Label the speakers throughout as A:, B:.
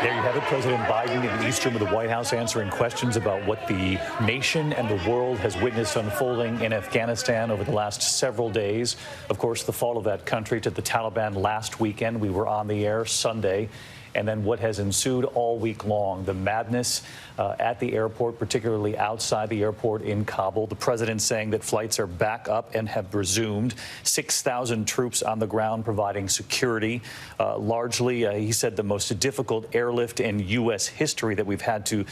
A: There you have it, President Biden in the East Room of the White House answering questions about what the nation and the world has witnessed unfolding in Afghanistan over the last several days. Of course, the fall of that country to the Taliban last weekend. We were on the air Sunday. And then what has ensued all week long, the madness at the airport, particularly outside the airport in Kabul. The president saying that flights are back up and have resumed. 6,000 troops on the ground providing security. Largely, he said, the most difficult airlift in U.S. history that we've had to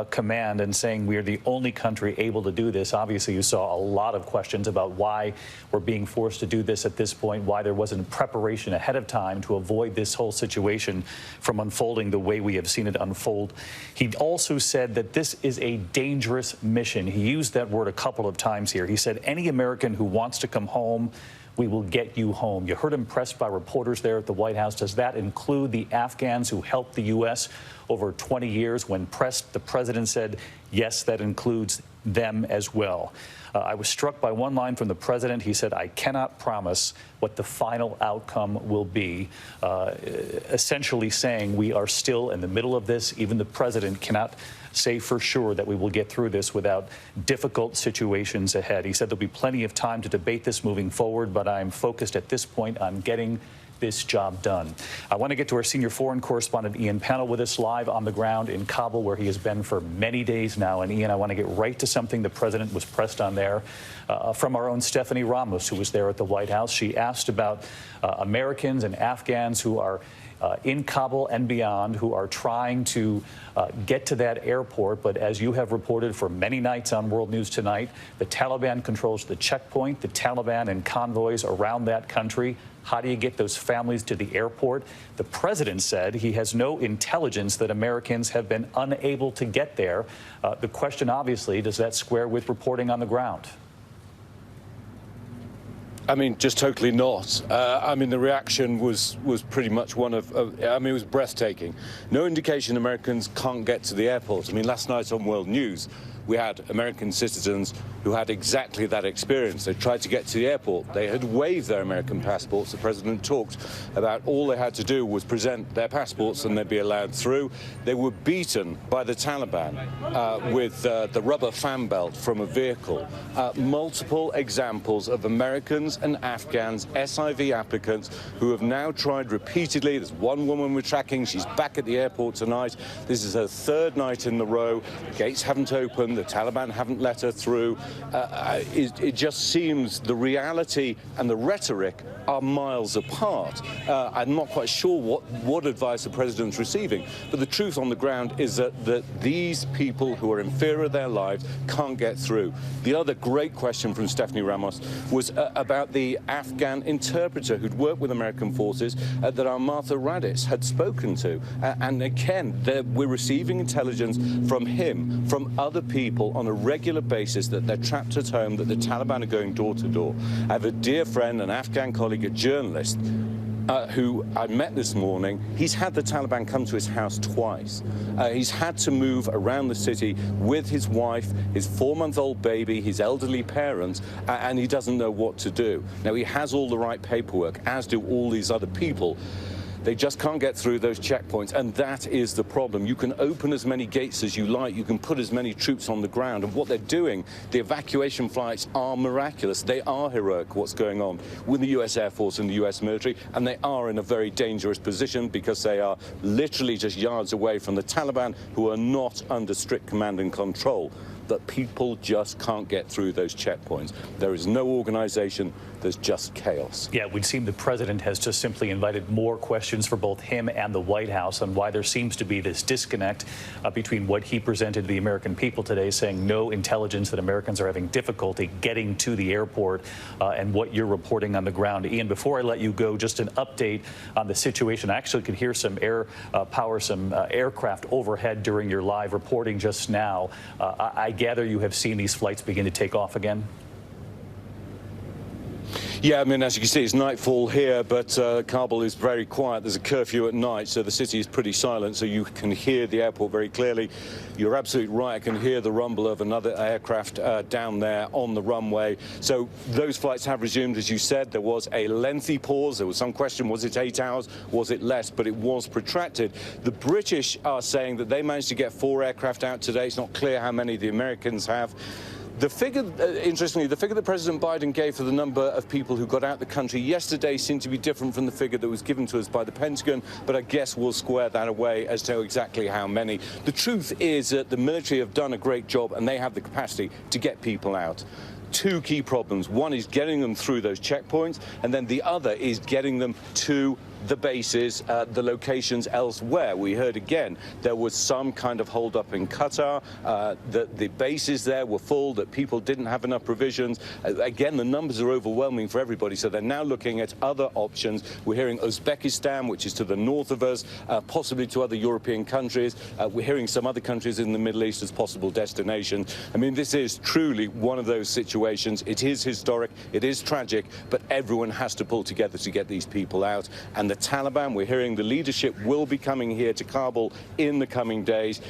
A: command, and saying we are the only country able to do this. Obviously, you saw a lot of questions about why we're being forced to do this at this point, why there wasn't preparation ahead of time to avoid this whole situation from unfolding the way we have seen it unfold. He also said that this is a dangerous mission. He used that word a couple of times here. He said, any American who wants to come home, we will get you home. You heard him pressed by reporters there at the White House. Does that include the Afghans who helped the U.S. over 20 years? When pressed, the president said, yes, that includes them as well. I was struck by one line from the president. He said, I cannot promise what the final outcome will be, essentially saying we are still in the middle of this. Even the president cannot say for sure that we will get through this without difficult situations ahead. He said there'll be plenty of time to debate this moving forward, but I'm focused at this point on getting this job done. I want to get to our senior foreign correspondent, Ian Pannell, with us live on the ground in Kabul, where he has been for many days now. And Ian, I want to get right to something the president was pressed on there from our own Stephanie Ramos, who was there at the White House. She asked about Americans and Afghans who are in Kabul and beyond, who are trying to get to that airport. But as you have reported for many nights on World News Tonight, the Taliban controls the checkpoint, the Taliban and convoys around that country. How do you get those families to the airport? The president said he has no intelligence that Americans have been unable to get there. The question, obviously, does that square with reporting on the ground?
B: I mean, just totally not. I mean, the reaction was pretty much one of, I mean, it was breathtaking. No indication Americans can't get to the airport. I mean, last night on World News, we had American citizens who had exactly that experience. They tried to get to the airport. They had waived their American passports. The president talked about all they had to do was present their passports and they'd be allowed through. They were beaten by the Taliban with the rubber fan belt from a vehicle. Multiple examples of Americans and Afghans, SIV applicants, who have now tried repeatedly. There's one woman we're tracking. She's back at the airport tonight. This is her third night in the row. The gates haven't opened. The Taliban haven't let her through. It just seems the reality and the rhetoric are miles apart. I'm not quite sure what advice the president's receiving, but the truth on the ground is that these people who are in fear of their lives can't get through. The other great question from Stephanie Ramos was about the Afghan interpreter who'd worked with American forces that our Martha Raddatz had spoken to. And again, we're receiving intelligence from him, from other people on a regular basis, that they're trapped at home, that the Taliban are going door to door. I have a dear friend, an Afghan colleague, a journalist, who I met this morning. He's had the Taliban come to his house twice. He's had to move around the city with his wife, his 4-month-old baby, his elderly parents, and he doesn't know what to do. Now, he has all the right paperwork, as do all these other people. They just can't get through those checkpoints, and that is the problem. You can open as many gates as you like, you can put as many troops on the ground, and what they're doing, the evacuation flights are miraculous. They are heroic, what's going on with the U.S. Air Force and the U.S. military, and they are in a very dangerous position because they are literally just yards away from the Taliban, who are not under strict command and control. That people just can't get through those checkpoints. There is no organization, there's just chaos.
A: Yeah, it would seem the president has just simply invited more questions for both him and the White House on why there seems to be this disconnect between what he presented to the American people today, saying no intelligence that Americans are having difficulty getting to the airport, and what you're reporting on the ground. Ian, before I let you go, just an update on the situation. I actually could hear some aircraft overhead during your live reporting just now. I gather you have seen these flights begin to take off again?
B: Yeah, I mean, as you can see, it's nightfall here, but Kabul is very quiet. There's a curfew at night, so the city is pretty silent, so you can hear the airport very clearly. You're absolutely right. I can hear the rumble of another aircraft down there on the runway. So those flights have resumed, as you said. There was a lengthy pause. There was some question, was it 8 hours? Was it less? But it was protracted. The British are saying that they managed to get 4 aircraft out today. It's not clear how many the Americans have. The figure, interestingly, the figure that President Biden gave for the number of people who got out the country yesterday seemed to be different from the figure that was given to us by the Pentagon, but I guess we'll square that away as to exactly how many. The truth is that the military have done a great job and they have the capacity to get people out. 2 key problems. One is getting them through those checkpoints, and then the other is getting them to the bases, the locations elsewhere. We heard again there was some kind of hold up in Qatar, that the bases there were full, that people didn't have enough provisions. Again, the numbers are overwhelming for everybody, so they're now looking at other options. We're hearing Uzbekistan, which is to the north of us, possibly to other European countries. We're hearing some other countries in the Middle East as possible destinations. I mean, this is truly one of those situations. It is historic, it is tragic, but everyone has to pull together to get these people out. And the Taliban, we're hearing the leadership will be coming here to Kabul in the coming days.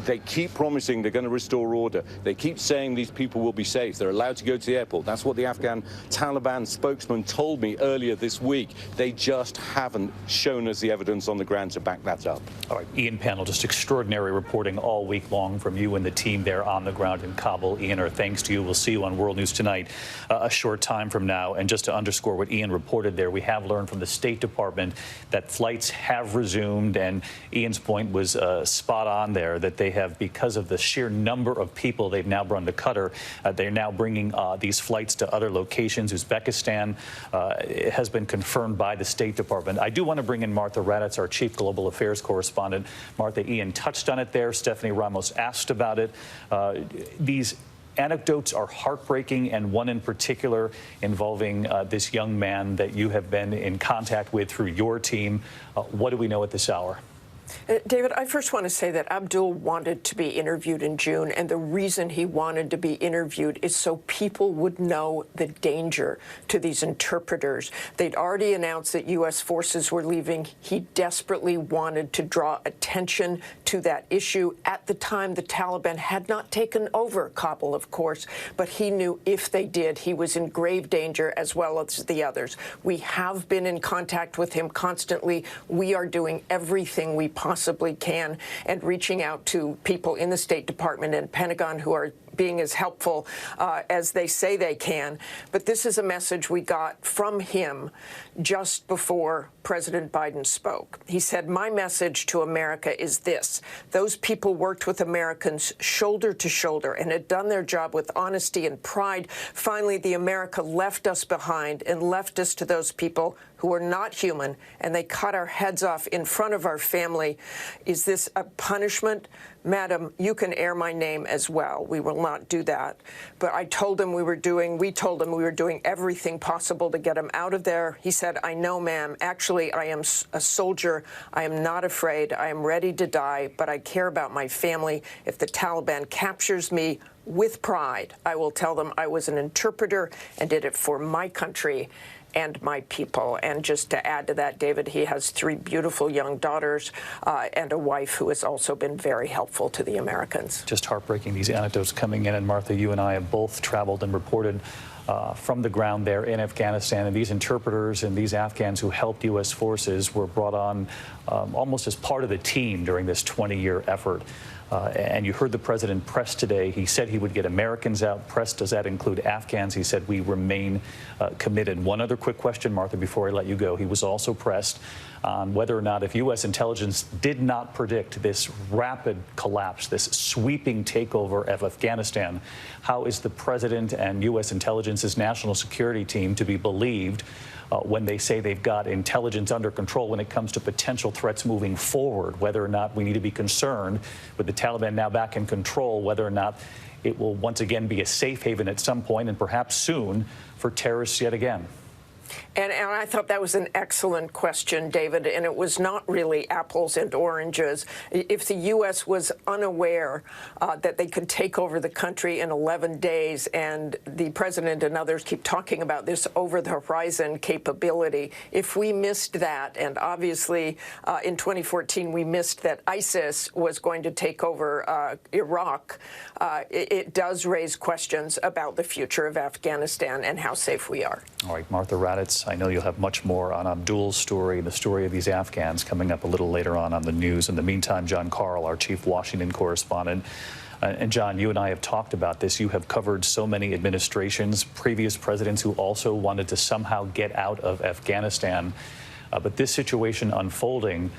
B: They keep promising they're going to restore order. They keep saying these people will be safe. They're allowed to go to the airport. That's what the Afghan Taliban spokesman told me earlier this week. They just haven't shown us the evidence on the ground to back that up.
A: All right, Ian Pannell, just extraordinary reporting all week long from you and the team there on the ground in Kabul. Ian, our thanks to you. We'll see you on World News Tonight a short time from now. And just to underscore what Ian reported there, we have learned from the State Department that flights have resumed. And Ian's point was spot on there, that they have, because of the sheer number of people they've now brought to Qatar, they're now bringing these flights to other locations. Uzbekistan has been confirmed by the State Department. I do want to bring in Martha Raddatz, our Chief Global Affairs Correspondent. Martha, Ian touched on it there. Stephanie Ramos asked about it. These anecdotes are heartbreaking, and one in particular involving this young man that you have been in contact with through your team. What do we know at this hour?
C: David, I first want to say that Abdul wanted to be interviewed in June, and the reason he wanted to be interviewed is so people would know the danger to these interpreters. They'd already announced that U.S. forces were leaving. He desperately wanted to draw attention to that issue. At the time, the Taliban had not taken over Kabul, of course, but he knew if they did, he was in grave danger, as well as the others. We have been in contact with him constantly. We are doing everything we possibly can and reaching out to people in the State Department and Pentagon who are being as helpful as they say they can. But this is a message we got from him just before President Biden spoke. He said, "My message to America is this. Those people worked with Americans shoulder to shoulder and had done their job with honesty and pride. Finally, the America left us behind and left us to those people who are not human, and they cut our heads off in front of our family. Is this a punishment? Madam, you can air my name as well. We will not do that." But we told him we were doing everything possible to get him out of there. He said, "I know, ma'am. Actually, I am a soldier. I am not afraid. I am ready to die, but I care about my family. If the Taliban captures me, with pride, I will tell them I was an interpreter and did it for my country and my people." And just to add to that, David, he has 3 beautiful young daughters and a wife who has also been very helpful to the Americans.
A: Just heartbreaking, these anecdotes coming in. And Martha, you and I have both traveled and reported from the ground there in Afghanistan. And these interpreters and these Afghans who helped U.S. forces were brought on almost as part of the team during this 20-year effort. And you heard the president press today. He said he would get Americans out. Press, does that include Afghans? He said we remain committed. One other quick question, Martha, before I let you go. He was also pressed on whether or not, if U.S. intelligence did not predict this rapid collapse, this sweeping takeover of Afghanistan, how is the president and U.S. intelligence's national security team to be believed when they say they've got intelligence under control when it comes to potential threats moving forward, whether or not we need to be concerned with the Taliban now back in control, whether or not it will once again be a safe haven at some point and perhaps soon for terrorists yet again?
C: And I thought that was an excellent question, David, and it was not really apples and oranges. If the U.S. was unaware that they could take over the country in 11 days, and the president and others keep talking about this over-the-horizon capability, if we missed that, and obviously in 2014 we missed that ISIS was going to take over Iraq, it does raise questions about the future of Afghanistan and how safe we are.
A: All right, Martha Raddatz, I know you'll have much more on Abdul's story and the story of these Afghans coming up a little later on the news. In the meantime, John Karl, our chief Washington correspondent. And John, you and I have talked about this. You have covered so many administrations, previous presidents who also wanted to somehow get out of Afghanistan. But this situation unfolding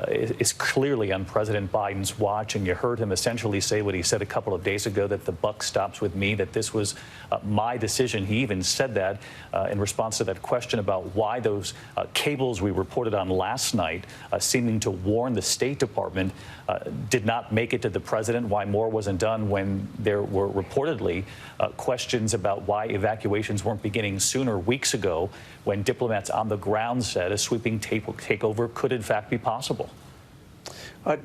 A: is clearly on President Biden's watch, and you heard him essentially say what he said a couple of days ago, that the buck stops with me, that this was my decision. He even said that in response to that question about why those cables we reported on last night, seeming to warn the State Department, did not make it to the president, why more wasn't done when there were reportedly questions about why evacuations weren't beginning sooner, weeks ago, when diplomats on the ground said a sweeping takeover could in fact be possible.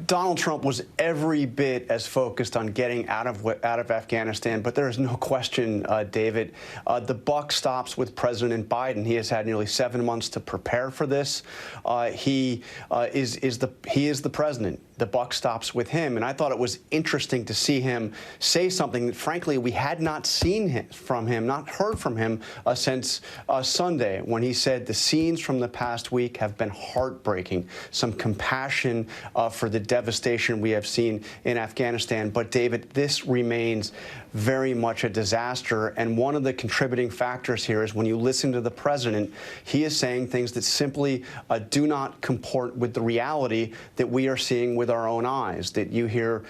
D: Donald Trump was every bit as focused on getting out of Afghanistan, but there is no question, David, the buck stops with President Biden. He has had nearly 7 months to prepare for this. He is the president. The buck stops with him, and I thought it was interesting to see him say something that, frankly, we had not seen from him, not heard from him since Sunday, when he said the scenes from the past week have been heartbreaking. Some compassion for the devastation we have seen in Afghanistan. But, David, this remains very much a disaster, and one of the contributing factors here is when you listen to the president, he is saying things that simply do not comport with the reality that we are seeing with our own eyes, that you hear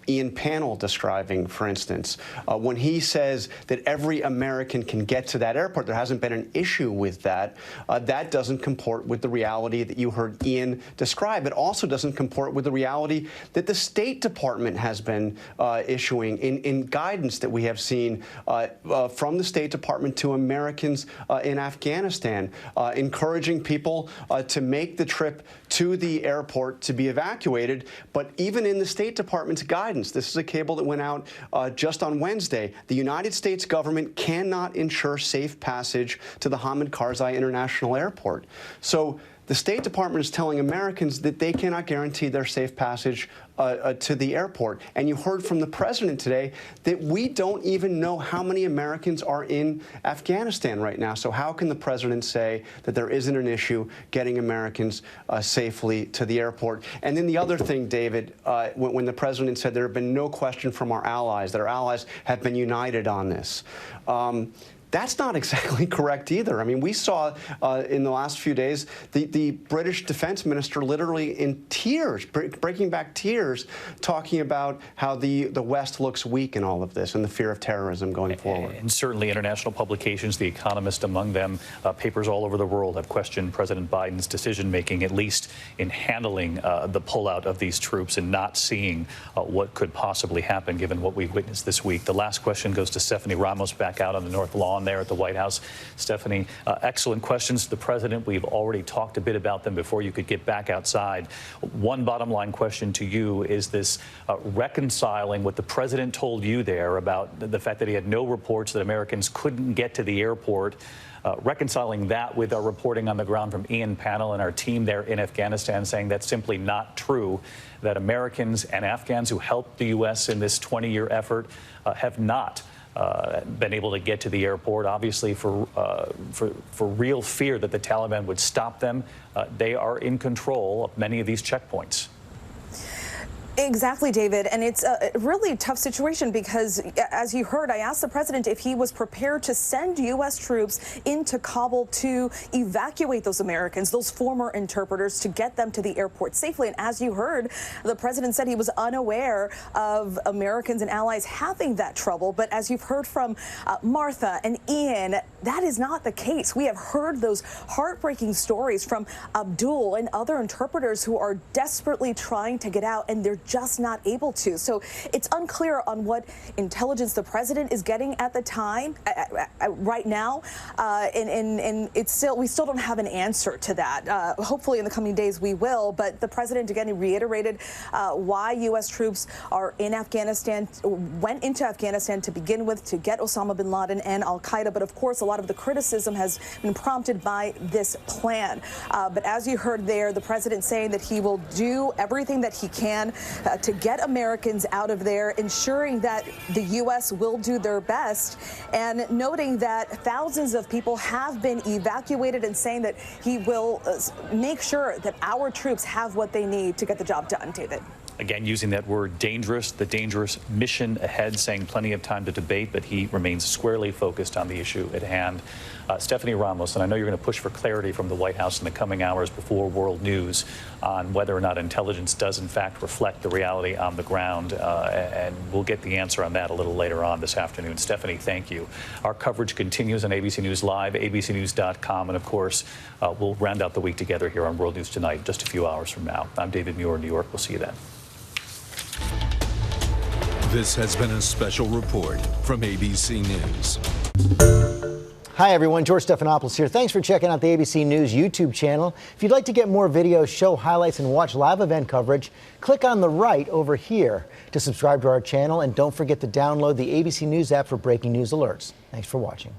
D: Ian Pannell describing, for instance, when he says that every American can get to that airport. There hasn't been an issue with that. That doesn't comport with the reality that you heard Ian describe. It also doesn't comport with the reality that the State Department has been issuing in guidance that we have seen from the State Department to Americans in Afghanistan, encouraging people to make the trip to the airport to be evacuated. But even in the State Department's guidance, this is a cable that went out just on Wednesday, the United States government cannot ensure safe passage to the Hamid Karzai International Airport. So the State Department is telling Americans that they cannot guarantee their safe passage to the airport. And you heard from the president today that we don't even know how many Americans are in Afghanistan right now. So how can the president say that there isn't an issue getting Americans safely to the airport? And then the other thing, David, when the president said there have been no question from our allies, that our allies have been united on this. That's not exactly correct either. I mean, we saw in the last few days the British defense minister literally in tears, breaking back tears, talking about how the West looks weak in all of this and the fear of terrorism going forward.
A: And certainly international publications, The Economist among them, papers all over the world have questioned President Biden's decision-making, at least in handling the pullout of these troops and not seeing what could possibly happen given what we've witnessed this week. The last question goes to Stephanie Ramos back out on the North Lawn there at the White House. Stephanie, excellent questions to the president. We've already talked a bit about them before you could get back outside. One bottom line question to you is this reconciling what the president told you there about the fact that he had no reports that Americans couldn't get to the airport, reconciling that with our reporting on the ground from Ian Pannell and our team there in Afghanistan saying that's simply not true, that Americans and Afghans who helped the U.S. in this 20-year effort have not been able to get to the airport, obviously for real fear that the Taliban would stop them. They are in control of many of these checkpoints.
E: Exactly, David. And it's a really tough situation because, as you heard, I asked the president if he was prepared to send U.S. troops into Kabul to evacuate those Americans, those former interpreters, to get them to the airport safely. And as you heard, the president said he was unaware of Americans and allies having that trouble. But as you've heard from Martha and Ian, that is not the case. We have heard those heartbreaking stories from Abdul and other interpreters who are desperately trying to get out, and they're just not able to. So it's unclear on what intelligence the president is getting at the time, right now, and we still don't have an answer to that. Hopefully in the coming days we will, but the president again reiterated why U.S. troops are in Afghanistan, went into Afghanistan to begin with to get Osama bin Laden and al-Qaeda, but of course a lot of the criticism has been prompted by this plan. But as you heard there, the president saying that he will do everything that he can to get Americans out of there, ensuring that the U.S. will do their best, and noting that thousands of people have been evacuated, and saying that he will make sure that our troops have what they need to get the job done. David.
A: Again, using that word dangerous, the dangerous mission ahead, saying plenty of time to debate, but he remains squarely focused on the issue at hand. Stephanie Ramos, and I know you're going to push for clarity from the White House in the coming hours before world news on whether or not intelligence does in fact reflect the reality on the ground, and we'll get the answer on that a little later on this afternoon. Stephanie, thank you. Our coverage continues on ABC News Live, abcnews.com, and of course, we'll round out the week together here on World News Tonight just a few hours from now. I'm David Muir in New York. We'll see you then.
F: This has been a special report from ABC News.
G: Hi, everyone. George Stephanopoulos here. Thanks for checking out the ABC News YouTube channel. If you'd like to get more videos, show highlights, and watch live event coverage, click on the right over here to subscribe to our channel. And don't forget to download the ABC News app for breaking news alerts. Thanks for watching.